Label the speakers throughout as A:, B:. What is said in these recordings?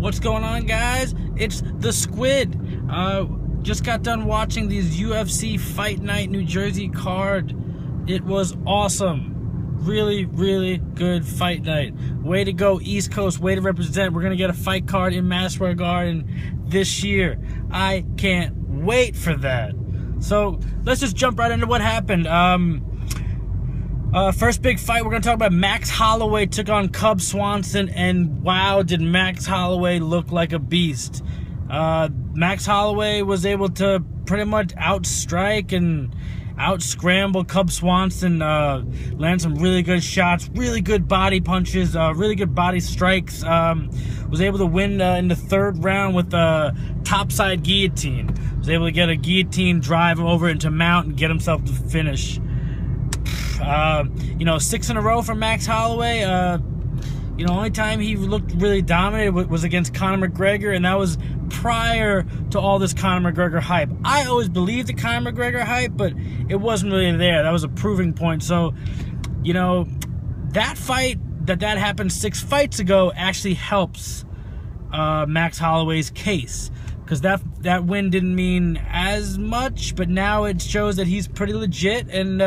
A: What's going on, guys? It's the Squid. Just got done watching these UFC Fight Night New Jersey card. It was awesome. Really, really good fight night. Way to go, East Coast. Way to represent. We're going to get a fight card in Madison Square Garden this year. I can't wait for that. So let's just jump right into what happened. First big fight, we're going to talk about Max Holloway took on Cub Swanson, and wow, did Max Holloway look like a beast. Max Holloway was able to pretty much outstrike and out-scramble Cub Swanson, land some really good shots, really good body punches, really good body strikes. Was able to win in the third round with a topside guillotine. Was able to get a guillotine, drive over into mount, and get himself to finish. 6 in a row for Max Holloway. Only time he looked really dominant was against Conor McGregor, and that was prior to all this Conor McGregor hype. I always believed the Conor McGregor hype, but it wasn't really there. That was a proving point. So, that fight that happened 6 fights ago actually helps Max Holloway's case, because that win didn't mean as much, but now it shows that he's pretty legit, and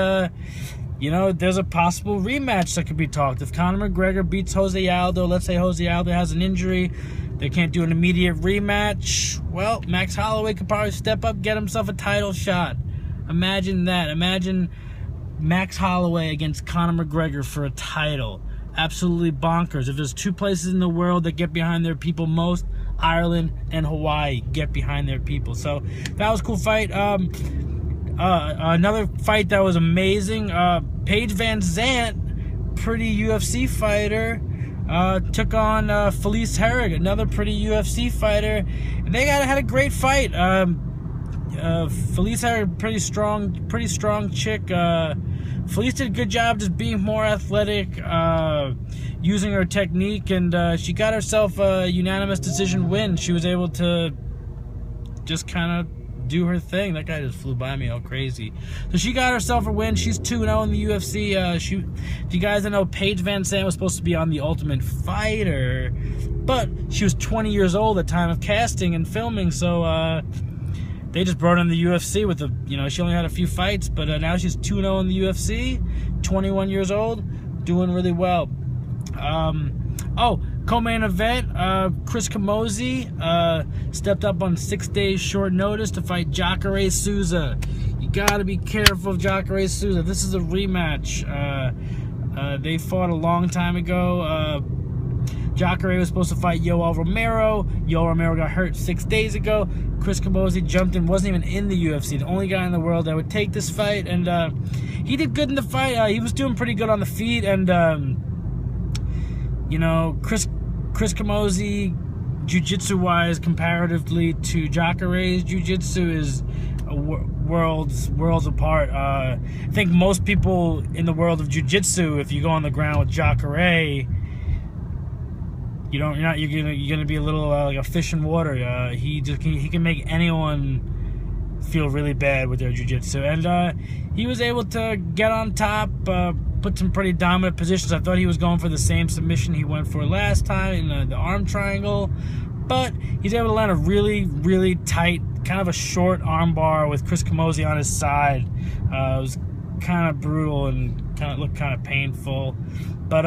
A: there's a possible rematch that could be talked. If Conor McGregor beats Jose Aldo, let's say Jose Aldo has an injury, they can't do an immediate rematch, well, Max Holloway could probably step up, get himself a title shot. Imagine that. Imagine Max Holloway against Conor McGregor for a title. Absolutely bonkers. If there's 2 places in the world that get behind their people most, Ireland and Hawaii get behind their people. So that was a cool fight. Another fight that was amazing, Paige Van Zandt, pretty UFC fighter, took on Felice Herrig, another pretty UFC fighter, and they had a great fight. Felice Herrig, pretty strong chick. Felice did a good job just being more athletic, using her technique, and she got herself a unanimous decision win. She was able to just kind of do her thing. That guy just flew by me all crazy. So she got herself a win. She's 2-0 in the UFC. If you guys don't know, Paige Van Zandt was supposed to be on The Ultimate Fighter, but she was 20 years old at time of casting and filming, so they just brought her in the UFC with she only had a few fights, but now she's 2-0 in the UFC, 21 years old, doing really well. Co-main event, Chris Camozzi stepped up on 6 days short notice to fight Jacare Souza. You gotta be careful of Jacare Souza. This is a rematch. They fought a long time ago. Jacare was supposed to fight Yoel Romero. Yoel Romero got hurt 6 days ago. Chris Camozzi jumped in, wasn't even in the UFC. The only guy in the world that would take this fight, and he did good in the fight. He was doing pretty good on the feet, and Chris Camozzi, jiu-jitsu wise, comparatively to Jacare's jiu-jitsu, is worlds apart. I think most people in the world of jiu-jitsu, if you go on the ground with Jacare, you're gonna be a little like a fish in water. He can make anyone feel really bad with their jiu-jitsu, and he was able to get on top, put some pretty dominant positions. I thought he was going for the same submission he went for last time in the arm triangle, but he's able to land a really, really tight, kind of a short arm bar with Chris Camozzi on his side. It was kind of brutal and looked kind of painful, but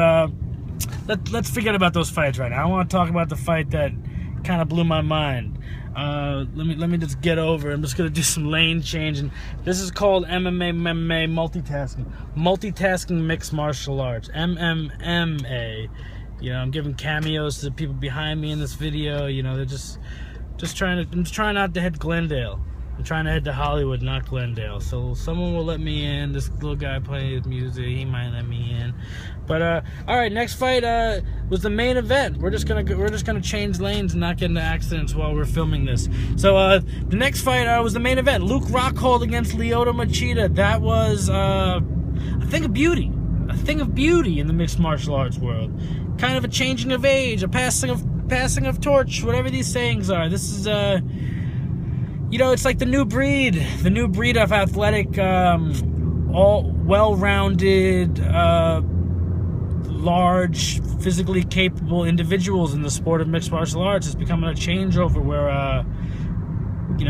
A: let's forget about those fights right now. I want to talk about the fight that kind of blew my mind. Let me just get over. I'm just gonna do some lane change, and this is called MMA multitasking mixed martial arts, MMA. I'm giving cameos to the people behind me in this video. They're just trying to. I'm just trying not to hit Glendale. I'm trying to head to Hollywood, not Glendale. So someone will let me in. This little guy playing his music, he might let me in. But all right, next fight was the main event. We're just gonna change lanes and not get into accidents while we're filming this. So the next fight was the main event. Luke Rockhold against Lyoto Machida. That was a thing of beauty. A thing of beauty in the mixed martial arts world. Kind of a changing of age, a passing of torch, whatever these sayings are. This is it's like the new breed of athletic, all well-rounded, large, physically capable individuals in the sport of mixed martial arts. It's becoming a changeover where,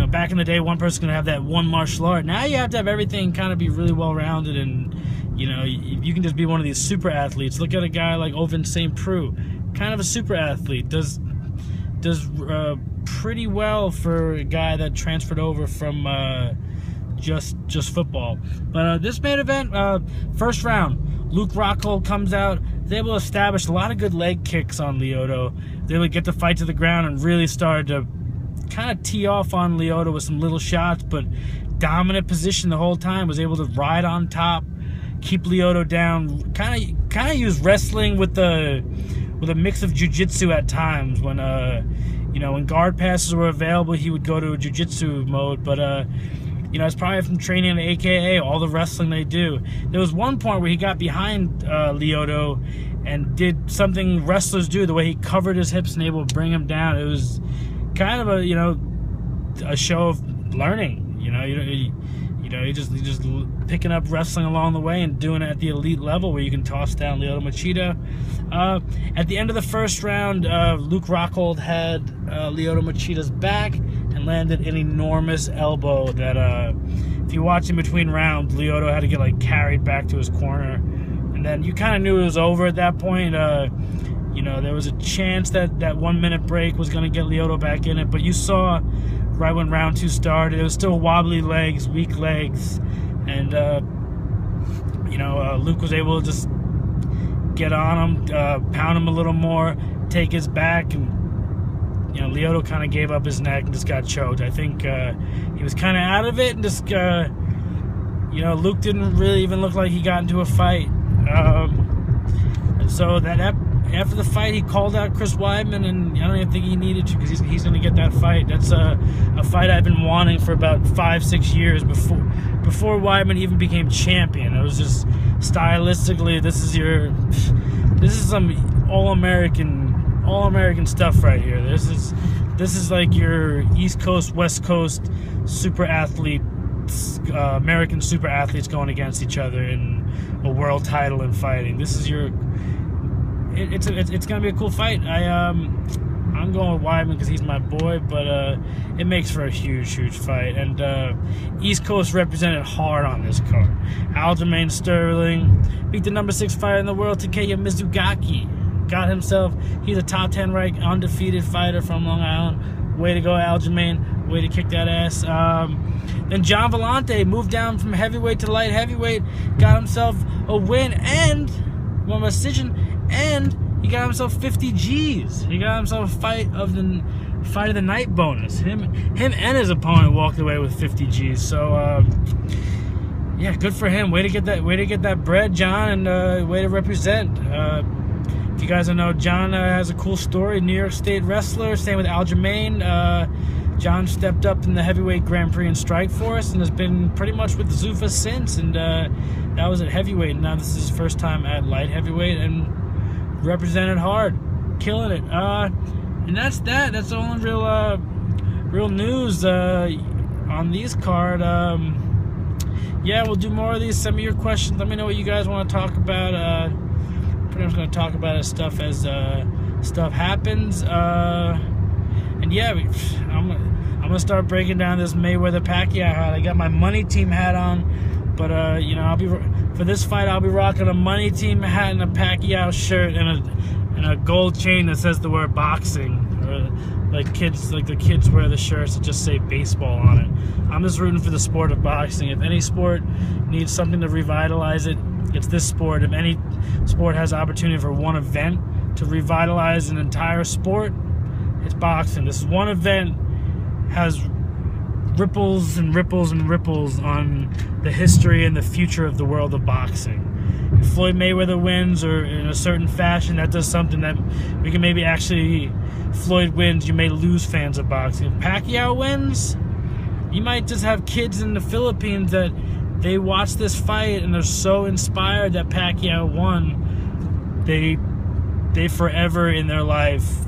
A: back in the day, one person can have that one martial art. Now you have to have everything kind of be really well-rounded, and, you can just be one of these super athletes. Look at a guy like Ovince St. Preux, kind of a super athlete, does pretty well for a guy that transferred over from just football. But this main event, first round, Luke Rockhold comes out. He's able to establish a lot of good leg kicks on Lyoto. They able to get the fight to the ground and really started to kind of tee off on Lyoto with some little shots, but dominant position the whole time. Was able to ride on top, keep Lyoto down. Kind of use wrestling with a mix of jiu-jitsu at times. When when guard passes were available, he would go to a jiu-jitsu mode. But it's probably from training in AKA, all the wrestling they do. There was one point where he got behind Lyoto and did something wrestlers do, the way he covered his hips and able to bring him down. It was kind of a show of learning. You just picking up wrestling along the way and doing it at the elite level where you can toss down Lyoto Machida. At the end of the first round, Luke Rockhold had Lyoto Machida's back and landed an enormous elbow that, if you watch in between rounds, Lyoto had to get carried back to his corner, and then you kind of knew it was over at that point. There was a chance that 1 minute break was going to get Lyoto back in it, but you saw right when round 2 started, it was still wobbly legs, weak legs, and Luke was able to just get on him, pound him a little more, take his back, and Lyoto kind of gave up his neck and just got choked. I think he was kind of out of it, and just Luke didn't really even look like he got into a fight. And so that after the fight, he called out Chris Weidman, and I don't even think he needed to, because he's going to get that fight. That's a fight I've been wanting for about 5-6 years before Weidman even became champion. It was just stylistically, this is some all-American stuff right here. This is like your East Coast, West Coast super athlete, American super athletes going against each other in a world title in fighting. This is your. It's gonna be a cool fight. I'm going with Weidman because he's my boy, but it makes for a huge fight. And East Coast represented hard on this card. Aljamain Sterling beat the number 6 fighter in the world, Takeya Mizugaki. He's a top 10 ranked undefeated fighter from Long Island. Way to go, Aljamain. Way to kick that ass. Then John Vellante moved down from heavyweight to light heavyweight, got himself a win and one decision. And he got himself 50 G's. He got himself a fight of the night bonus. Him and his opponent walked away with 50 G's. So yeah, good for him. Way to get that bread, John, and way to represent. If you guys don't know, John has a cool story. New York State wrestler. Same with Aljamain. John stepped up in the heavyweight Grand Prix in Strikeforce and has been pretty much with Zuffa since. And that was at heavyweight. Now this is his first time at light heavyweight and represented hard, killing it. And that's that. That's the only real news on these card. Yeah, we'll do more of these. Send me your questions. Let me know what you guys want to talk about. Pretty much going to talk about as stuff happens. And yeah, I'm gonna start breaking down this Mayweather Pacquiao hat. I got my money team hat on, but for this fight I'll be rocking a money team hat and a Pacquiao shirt and a gold chain that says the word boxing, or like the kids wear the shirts that just say baseball on it. I'm just rooting for the sport of boxing. If any sport needs something to revitalize it, it's this sport. If any sport has opportunity for one event to revitalize an entire sport, it's boxing. This one event has ripples and ripples and ripples on the history and the future of the world of boxing. If Floyd Mayweather wins, or in a certain fashion, that does something that we can maybe actually, Floyd wins, you may lose fans of boxing. If Pacquiao wins, you might just have kids in the Philippines that they watch this fight and they're so inspired that Pacquiao won, they forever in their life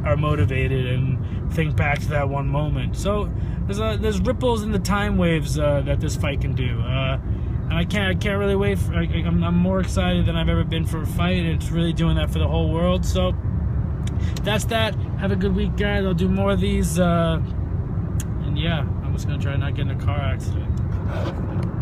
A: are motivated and think back to that one moment. So there's ripples in the time waves that this fight can do. I And I can't really wait for, I'm more excited than I've ever been for a fight, and it's really doing that for the whole world. So that's that. Have a good week, guys. I'll do more of these, and yeah, I'm just gonna try not get in a car accident.